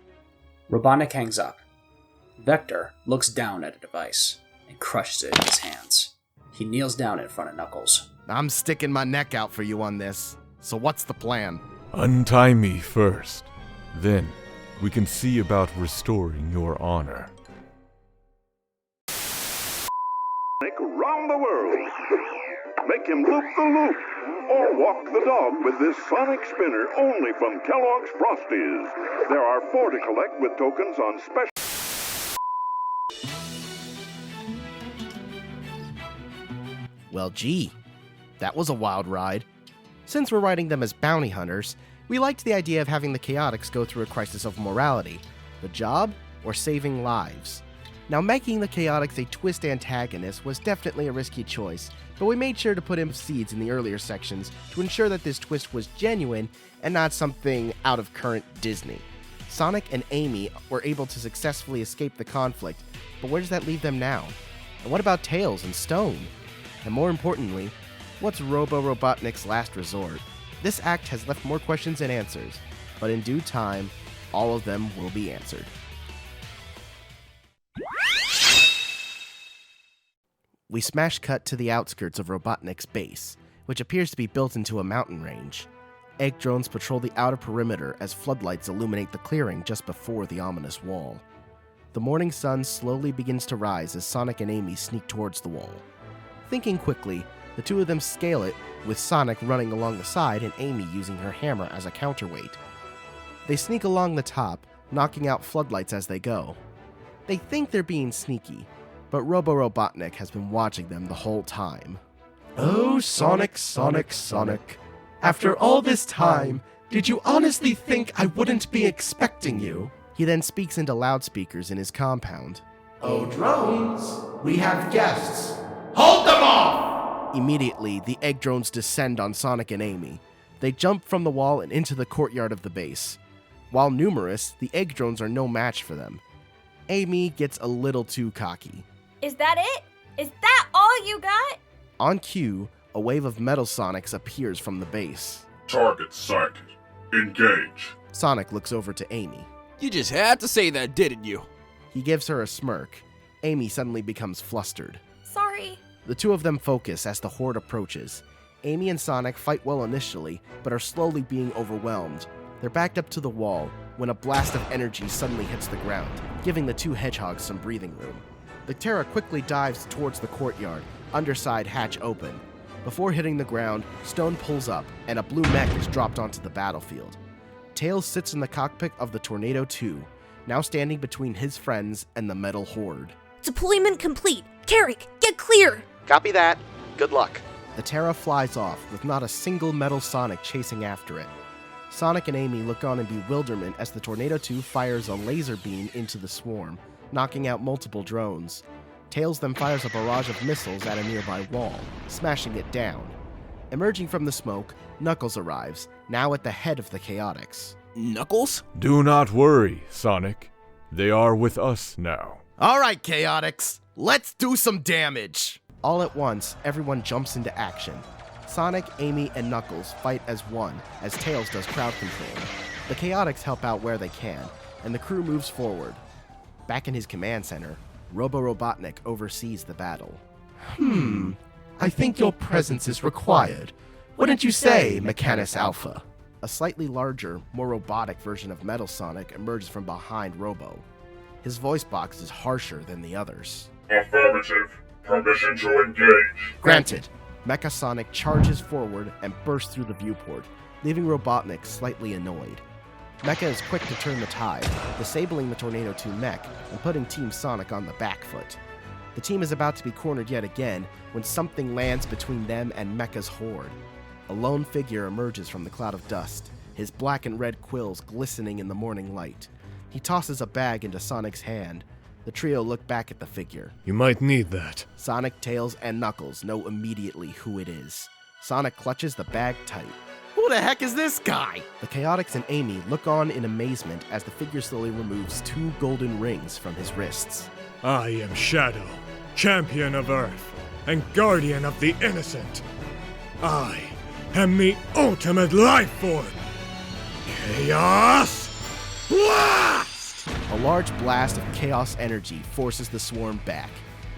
Robotnik hangs up. Vector looks down at a device and crushes it in his hands. He kneels down in front of Knuckles. I'm sticking my neck out for you on this. So what's the plan? Untie me first. Then, we can see about restoring your honor. Around the world. Make him loop the loop, or walk the dog with this sonic spinner only from Kellogg's Frosties. There are 4 to collect with tokens on special... Well, gee, that was a wild ride. Since we're writing them as bounty hunters, we liked the idea of having the Chaotix go through a crisis of morality. The job, or saving lives? Now, making the Chaotix a twist antagonist was definitely a risky choice, but we made sure to put in seeds in the earlier sections to ensure that this twist was genuine and not something out of current Disney. Sonic and Amy were able to successfully escape the conflict, but where does that leave them now? And what about Tails and Stone? And more importantly, what's Robotnik's last resort? This act has left more questions than answers, but in due time, all of them will be answered. We smash cut to the outskirts of Robotnik's base, which appears to be built into a mountain range. Egg drones patrol the outer perimeter as floodlights illuminate the clearing just before the ominous wall. The morning sun slowly begins to rise as Sonic and Amy sneak towards the wall. Thinking quickly, the two of them scale it, with Sonic running along the side and Amy using her hammer as a counterweight. They sneak along the top, knocking out floodlights as they go. They think they're being sneaky, but Robotnik has been watching them the whole time. Oh, Sonic, Sonic, Sonic. After all this time, did you honestly think I wouldn't be expecting you? He then speaks into loudspeakers in his compound. Oh, drones, we have guests. Hold them off! Immediately, the egg drones descend on Sonic and Amy. They jump from the wall and into the courtyard of the base. While numerous, the egg drones are no match for them. Amy gets a little too cocky. Is that it? Is that all you got? On cue, a wave of Metal Sonics appears from the base. Target sighted. Engage. Sonic looks over to Amy. You just had to say that, didn't you? He gives her a smirk. Amy suddenly becomes flustered. Sorry. The two of them focus as the horde approaches. Amy and Sonic fight well initially, but are slowly being overwhelmed. They're backed up to the wall when a blast of energy suddenly hits the ground, giving the two hedgehogs some breathing room. The Terra quickly dives towards the courtyard, underside hatch open. Before hitting the ground, Stone pulls up, and a blue mech is dropped onto the battlefield. Tails sits in the cockpit of the Tornado 2, now standing between his friends and the metal horde. Deployment complete. Carrick, get clear! Copy that. Good luck. The Terra flies off, with not a single Metal Sonic chasing after it. Sonic and Amy look on in bewilderment as the Tornado 2 fires a laser beam into the swarm, knocking out multiple drones. Tails then fires a barrage of missiles at a nearby wall, smashing it down. Emerging from the smoke, Knuckles arrives, now at the head of the Chaotix. Knuckles? Do not worry, Sonic. They are with us now. All right, Chaotix, let's do some damage! All at once, everyone jumps into action. Sonic, Amy, and Knuckles fight as one, as Tails does crowd control. The Chaotix help out where they can, and the crew moves forward. Back in his command center, Robotnik oversees the battle. I think your presence is required. Wouldn't you say, Mechanus Alpha? A slightly larger, more robotic version of Metal Sonic emerges from behind Robo. His voice box is harsher than the others. Affirmative. Permission to engage. Granted. Mecha Sonic charges forward and bursts through the viewport, leaving Robotnik slightly annoyed. Mecha is quick to turn the tide, disabling the Tornado 2 mech and putting Team Sonic on the back foot. The team is about to be cornered yet again when something lands between them and Mecha's horde. A lone figure emerges from the cloud of dust, his black and red quills glistening in the morning light. He tosses a bag into Sonic's hand. The trio look back at the figure. You might need that. Sonic, Tails, and Knuckles know immediately who it is. Sonic clutches the bag tight. Who the heck is this guy? The Chaotix and Amy look on in amazement as the figure slowly removes 2 golden rings from his wrists. I am Shadow, champion of Earth, and guardian of the innocent. I am the ultimate life form. Chaos Blast! A large blast of chaos energy forces the swarm back.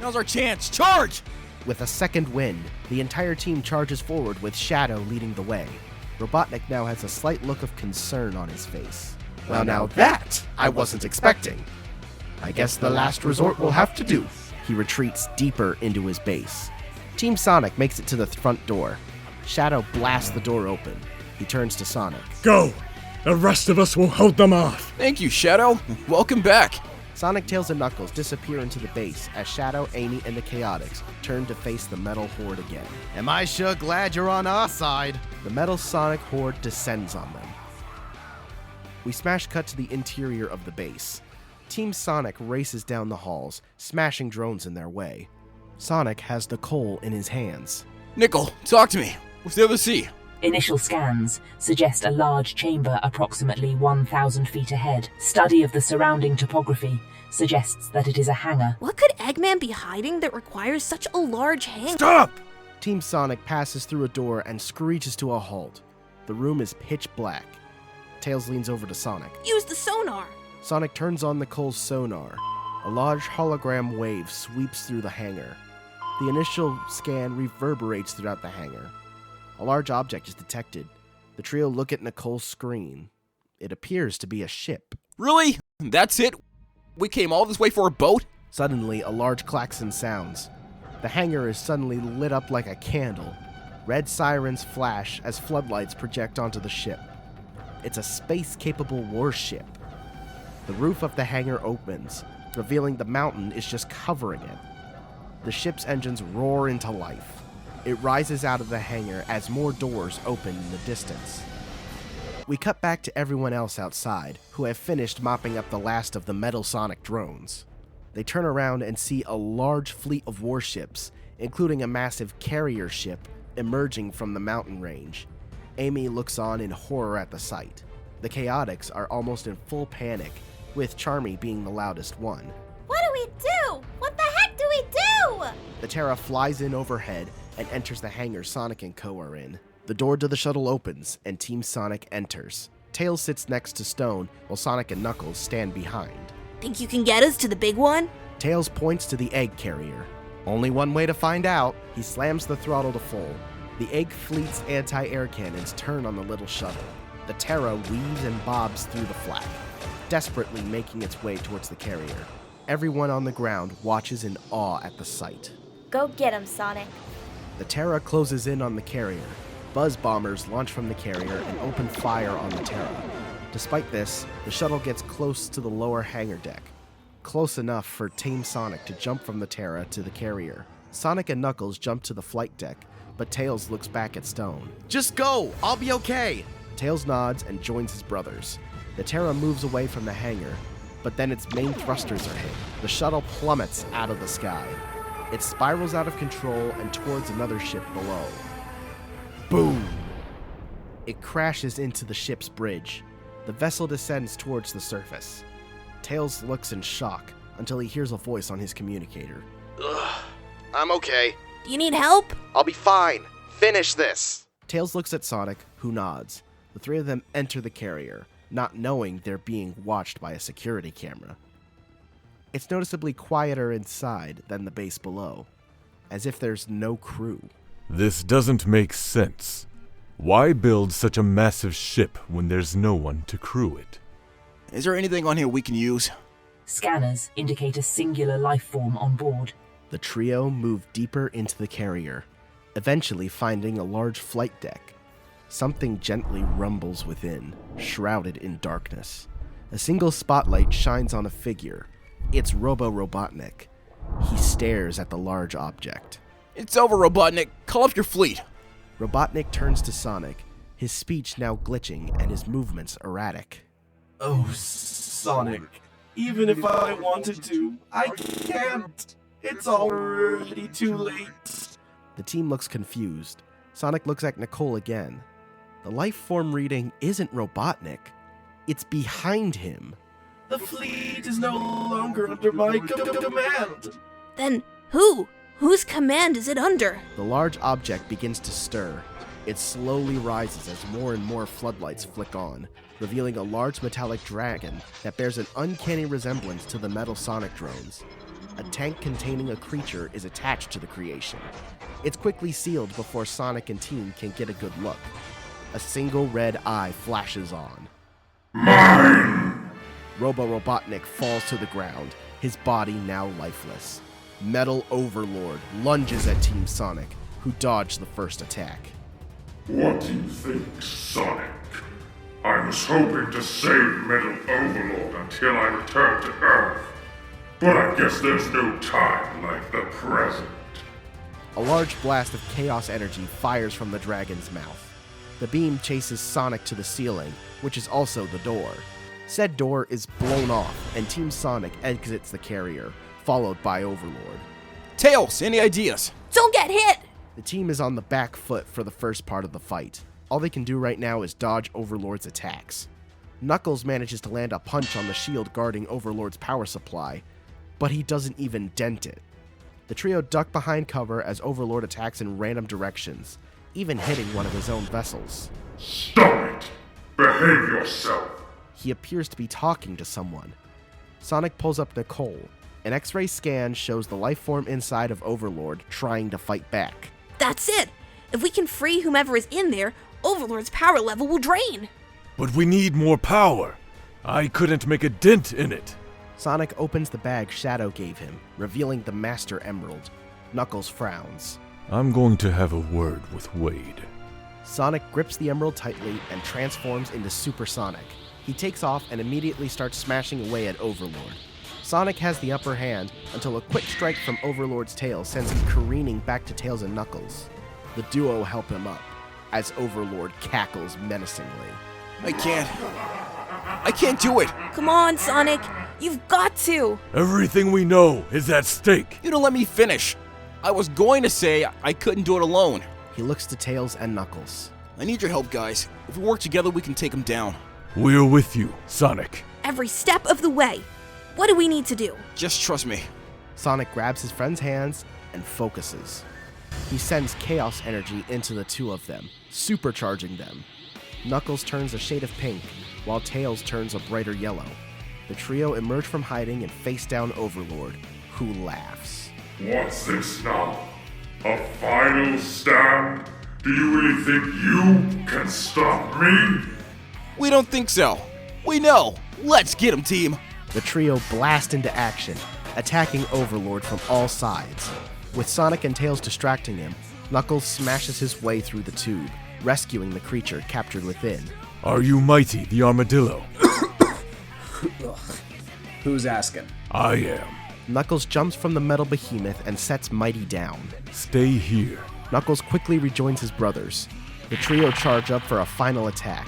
Now's our chance. Charge! With a second wind, the entire team charges forward with Shadow leading the way. Robotnik now has a slight look of concern on his face. Well, now that I wasn't expecting. I guess the last resort will have to do. He retreats deeper into his base. Team Sonic makes it to the front door. Shadow blasts the door open. He turns to Sonic. Go! The rest of us will hold them off. Thank you, Shadow. Welcome back. Sonic, Tails, and Knuckles disappear into the base as Shadow, Amy, and the Chaotix turn to face the metal horde again. Am I sure glad you're on our side? The metal Sonic horde descends on them. We smash cut to the interior of the base. Team Sonic races down the halls, smashing drones in their way. Sonic has N.I.C.O.L in his hands. Nickel, talk to me. What's the other C? Initial scans suggest a large chamber approximately 1,000 feet ahead. Study of the surrounding topography suggests that it is a hangar. What could Eggman be hiding that requires such a large hangar? Stop! Team Sonic passes through a door and screeches to a halt. The room is pitch black. Tails leans over to Sonic. Use the sonar! Sonic turns on N.I.C.O.L's sonar. A large hologram wave sweeps through the hangar. The initial scan reverberates throughout the hangar. A large object is detected. The trio look at N.I.C.O.L's screen. It appears to be a ship. Really? That's it? We came all this way for a boat? Suddenly, a large klaxon sounds. The hangar is suddenly lit up like a candle. Red sirens flash as floodlights project onto the ship. It's a space-capable warship. The roof of the hangar opens, revealing the mountain is just covering it. The ship's engines roar into life. It rises out of the hangar as more doors open in the distance. We cut back to everyone else outside, who have finished mopping up the last of the metal Sonic drones. They turn around and see a large fleet of warships, including a massive carrier ship, emerging from the mountain range. Amy looks on in horror at the sight. The Chaotix are almost in full panic, with Charmey being the loudest one. What do we do? What the heck do we do? The Terra flies in overhead and enters the hangar Sonic and Co. are in. The door to the shuttle opens, and Team Sonic enters. Tails sits next to Stone, while Sonic and Knuckles stand behind. Think you can get us to the big one? Tails points to the egg carrier. Only one way to find out. He slams the throttle to full. The egg fleet's anti-air cannons turn on the little shuttle. The Terra weaves and bobs through the flak, desperately making its way towards the carrier. Everyone on the ground watches in awe at the sight. Go get him, Sonic. The Terra closes in on the carrier. Buzz bombers launch from the carrier and open fire on the Terra. Despite this, the shuttle gets close to the lower hangar deck. Close enough for Team Sonic to jump from the Terra to the carrier. Sonic and Knuckles jump to the flight deck, but Tails looks back at Stone. Just go! I'll be okay! Tails nods and joins his brothers. The Terra moves away from the hangar, but then its main thrusters are hit. The shuttle plummets out of the sky. It spirals out of control and towards another ship below. Boom! It crashes into the ship's bridge. The vessel descends towards the surface. Tails looks in shock until he hears a voice on his communicator. Ugh, I'm okay. Do you need help? I'll be fine. Finish this. Tails looks at Sonic, who nods. The three of them enter the carrier, not knowing they're being watched by a security camera. It's noticeably quieter inside than the base below, as if there's no crew. This doesn't make sense. Why build such a massive ship when there's no one to crew it? Is there anything on here we can use? Scanners indicate a singular life form on board. The trio move deeper into the carrier, eventually finding a large flight deck. Something gently rumbles within, shrouded in darkness. A single spotlight shines on a figure. It's Robotnik turns to Sonic, his speech now glitching and his movements erratic. Oh, Sonic, even if I wanted to, I can't. It's already too late. The team looks confused. Sonic looks at N.I.C.O.L again. The life form reading isn't Robotnik. It's behind him. The fleet is no longer under my command. Then who? Whose command is it under? The large object begins to stir. It slowly rises as more and more floodlights flick on, revealing a large metallic dragon that bears an uncanny resemblance to the metal Sonic drones. A tank containing a creature is attached to the creation. It's quickly sealed before Sonic and team can get a good look. A single red eye flashes on. Mine! Robotnik falls to the ground, his body now lifeless. Metal Overlord lunges at Team Sonic, who dodged the first attack. What do you think, Sonic? I was hoping to save Metal Overlord until I returned to Earth. But I guess there's no time like the present. A large blast of chaos energy fires from the dragon's mouth. The beam chases Sonic to the ceiling, which is also the door. Said door is blown off, and Team Sonic exits the carrier, followed by Overlord. Tails, any ideas? Don't get hit! The team is on the back foot for the first part of the fight. All they can do right now is dodge Overlord's attacks. Knuckles manages to land a punch on the shield guarding Overlord's power supply, but he doesn't even dent it. The trio duck behind cover as Overlord attacks in random directions, even hitting one of his own vessels. Stop it! Behave yourself! He appears to be talking to someone. Sonic pulls up N.I.C.O.L. An X-ray scan shows the life form inside of Overlord trying to fight back. That's it! If we can free whomever is in there, Overlord's power level will drain! But we need more power. I couldn't make a dent in it. Sonic opens the bag Shadow gave him, revealing the Master Emerald. Knuckles frowns. I'm going to have a word with Wade. Sonic grips the emerald tightly and transforms into Super Sonic. He takes off and immediately starts smashing away at Overlord. Sonic has the upper hand until a quick strike from Overlord's tail sends him careening back to Tails and Knuckles. The duo help him up, as Overlord cackles menacingly. I can't do it! Come on, Sonic! You've got to! Everything we know is at stake. You don't let me finish. I was going to say I couldn't do it alone. He looks to Tails and Knuckles. I need your help, guys. If we work together, we can take him down. We're with you, Sonic. Every step of the way. What do we need to do? Just trust me. Sonic grabs his friend's hands and focuses. He sends chaos energy into the two of them, supercharging them. Knuckles turns a shade of pink, while Tails turns a brighter yellow. The trio emerge from hiding and face down Overlord, who laughs. What's this now? A final stand? Do you really think you can stop me? We don't think so. We know. Let's get him, team. The trio blast into action, attacking Overlord from all sides. With Sonic and Tails distracting him, Knuckles smashes his way through the tube, rescuing the creature captured within. Are you Mighty the Armadillo? Who's asking? I am. Knuckles jumps from the metal behemoth and sets Mighty down. Stay here. Knuckles quickly rejoins his brothers. The trio charge up for a final attack.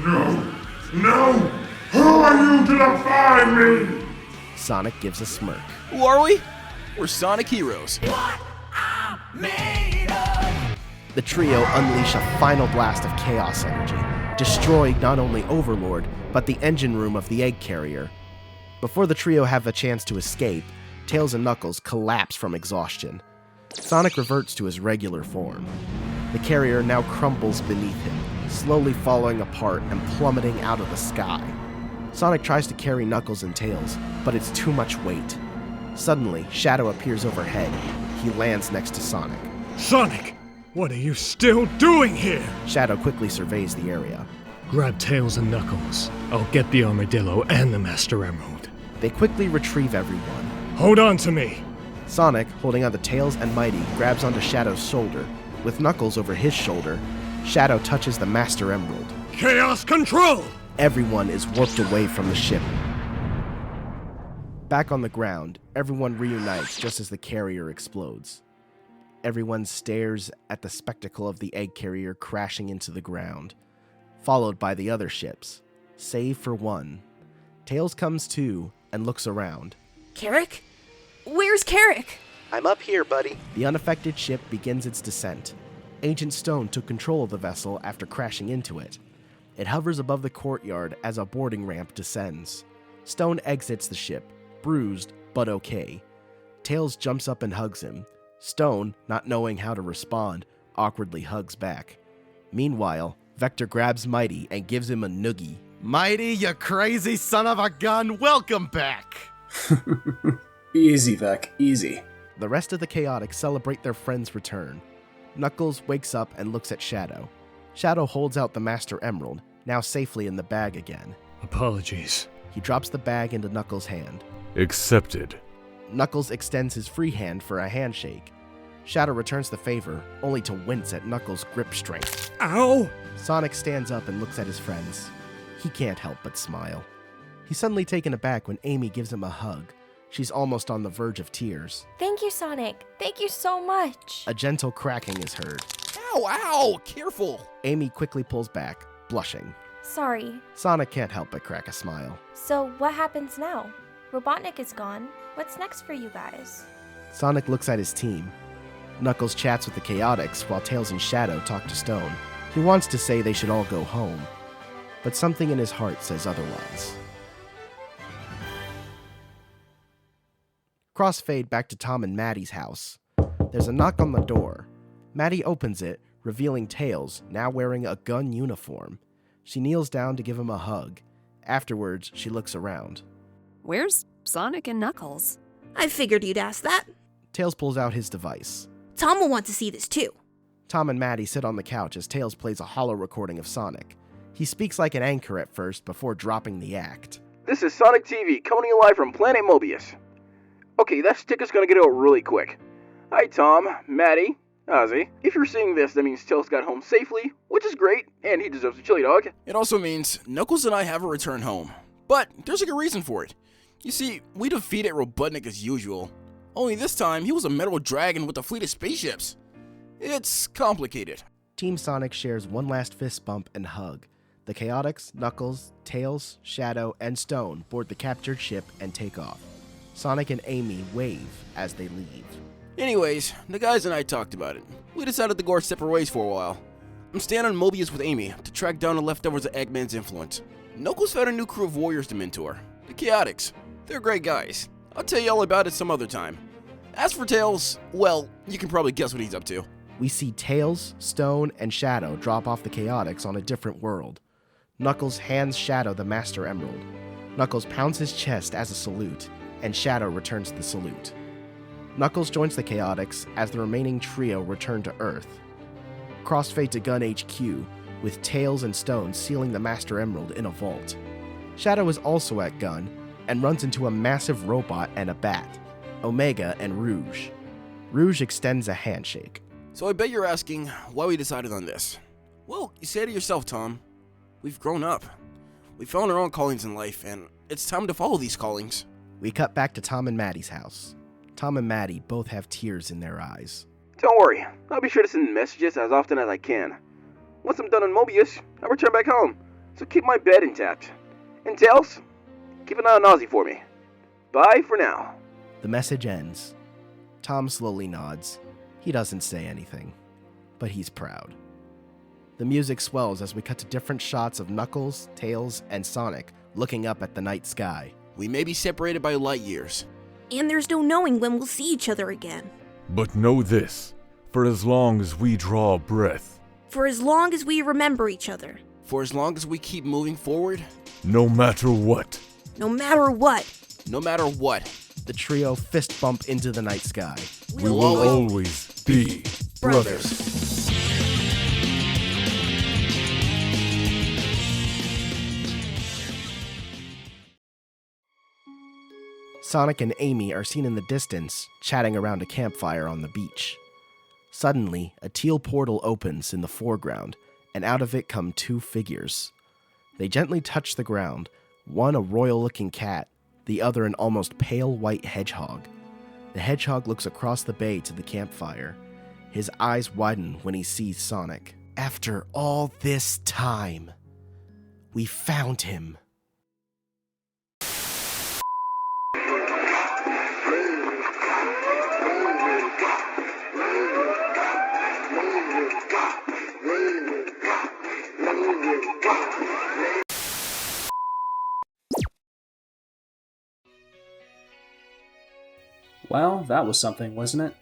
No! No! Who are you to defy me? Sonic gives a smirk. Who are we? We're Sonic heroes. What I'm made of. The trio unleash a final blast of chaos energy, destroying not only Overlord, but the engine room of the egg carrier. Before the trio have a chance to escape, Tails and Knuckles collapse from exhaustion. Sonic reverts to his regular form. The carrier now crumbles beneath him, slowly falling apart and plummeting out of the sky. Sonic tries to carry Knuckles and Tails, but it's too much weight. Suddenly, Shadow appears overhead. He lands next to Sonic. Sonic, what are you still doing here? Shadow quickly surveys the area. Grab Tails and Knuckles. I'll get the Armadillo and the Master Emerald. They quickly retrieve everyone. Hold on to me. Sonic, holding onto Tails and Mighty, grabs onto Shadow's shoulder. With Knuckles over his shoulder, Shadow touches the Master Emerald. Chaos Control! Everyone is warped away from the ship. Back on the ground, everyone reunites just as the carrier explodes. everyone stares at the spectacle of the egg carrier crashing into the ground, followed by the other ships, save for one. Tails comes to and looks around. Carrick? Where's Carrick? I'm up here, buddy. The unaffected ship begins its descent. Agent Stone took control of the vessel after crashing into it. It hovers above the courtyard as a boarding ramp descends. Stone exits the ship, bruised but okay. Tails jumps up and hugs him. Stone, not knowing how to respond, awkwardly hugs back. Meanwhile, Vector grabs Mighty and gives him a noogie. Mighty, you crazy son of a gun, welcome back! Easy, Vec, easy. The rest of the Chaotix celebrate their friend's return. Knuckles wakes up and looks at Shadow. Shadow holds out the Master Emerald, now safely in the bag again. Apologies. He drops the bag into Knuckles' hand. Accepted. Knuckles extends his free hand for a handshake. Shadow returns the favor, only to wince at Knuckles' grip strength. Ow! Sonic stands up and looks at his friends. He can't help but smile. He's suddenly taken aback when Amy gives him a hug. She's almost on the verge of tears. Thank you, Sonic. Thank you so much. A gentle cracking is heard. Ow, ow! Careful! Amy quickly pulls back, blushing. Sorry. Sonic can't help but crack a smile. So what happens now? Robotnik is gone. What's next for you guys? Sonic looks at his team. Knuckles chats with the Chaotix while Tails and Shadow talk to Stone. He wants to say they should all go home, but something in his heart says otherwise. Crossfade back to Tom and Maddie's house. There's a knock on the door. Maddie opens it, revealing Tails, now wearing a gun uniform. She kneels down to give him a hug. Afterwards, she looks around. Where's Sonic and Knuckles? I figured you'd ask that. Tails pulls out his device. Tom will want to see this too. Tom and Maddie sit on the couch as Tails plays a hollow recording of Sonic. He speaks like an anchor at first before dropping the act. This is Sonic TV, coming to you live from Planet Mobius. Okay, that sticker's gonna get out really quick. Hi Tom, Maddie, Ozzy. If you're seeing this, that means Tails got home safely, which is great, and he deserves a chili dog. It also means Knuckles and I have a return home. But there's a good reason for it. You see, we defeated Robotnik as usual. Only this time, he was a metal dragon with a fleet of spaceships. It's complicated. Team Sonic shares one last fist bump and hug. The Chaotix, Knuckles, Tails, Shadow, and Stone board the captured ship and take off. Sonic and Amy wave as they leave. Anyways, the guys and I talked about it. We decided to go our separate ways for a while. I'm staying on Mobius with Amy to track down the leftovers of Eggman's influence. Knuckles found a new crew of warriors to mentor, the Chaotix. They're great guys. I'll tell you all about it some other time. As for Tails, well, you can probably guess what he's up to. We see Tails, Stone, and Shadow drop off the Chaotix on a different world. Knuckles hands Shadow the Master Emerald. Knuckles pounds his chest as a salute, and Shadow returns the salute. Knuckles joins the Chaotix as the remaining trio return to Earth. Crossfade to Gun HQ, with Tails and Stone sealing the Master Emerald in a vault. Shadow is also at Gun, and runs into a massive robot and a bat, Omega and Rouge. Rouge extends a handshake. So I bet you're asking why we decided on this. Well, you say to yourself, Tom, we've grown up. We found our own callings in life, and it's time to follow these callings. We cut back to Tom and Maddie's house. Tom and Maddie both have tears in their eyes. Don't worry, I'll be sure to send messages as often as I can. Once I'm done on Mobius, I'll return back home, so keep my bed intact. And Tails, keep an eye on Ozzy for me. Bye for now. The message ends. Tom slowly nods. He doesn't say anything, but he's proud. The music swells as we cut to different shots of Knuckles, Tails, and Sonic looking up at the night sky. We may be separated by light years. And there's no knowing when we'll see each other again. But know this, for as long as we draw breath, For as long as we remember each other. For as long as we keep moving forward. No matter what. No matter what. No matter what. The trio fist bump into the night sky. We will always be brothers. Sonic and Amy are seen in the distance, chatting around a campfire on the beach. Suddenly, a teal portal opens in the foreground, and out of it come two figures. They gently touch the ground, one a royal-looking cat, the other an almost pale white hedgehog. The hedgehog looks across the bay to the campfire. His eyes widen when he sees Sonic. After all this time, we found him. Well, that was something, wasn't it?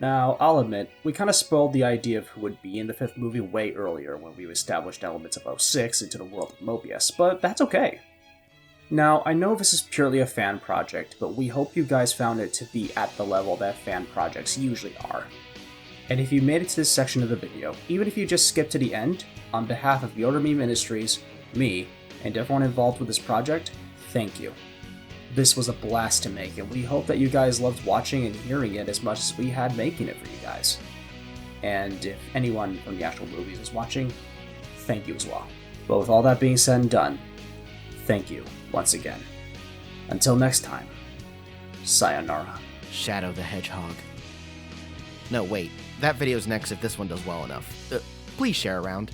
Now, I'll admit, we kind of spoiled the idea of who would be in the 5th movie way earlier when we established elements of 06 into the world of Mobius, but that's okay. Now, I know this is purely a fan project, but we hope you guys found it to be at the level that fan projects usually are. And if you made it to this section of the video, even if you just skipped to the end, on behalf of YungDrapee Ministries, me, and everyone involved with this project, thank you. This was a blast to make, and we hope that you guys loved watching and hearing it as much as we had making it for you guys. And if anyone from the actual movies is watching, thank you as well. But with all that being said and done, thank you once again. Until next time, sayonara. Shadow the Hedgehog. No, wait. That video's next if this one does well enough. Please share around.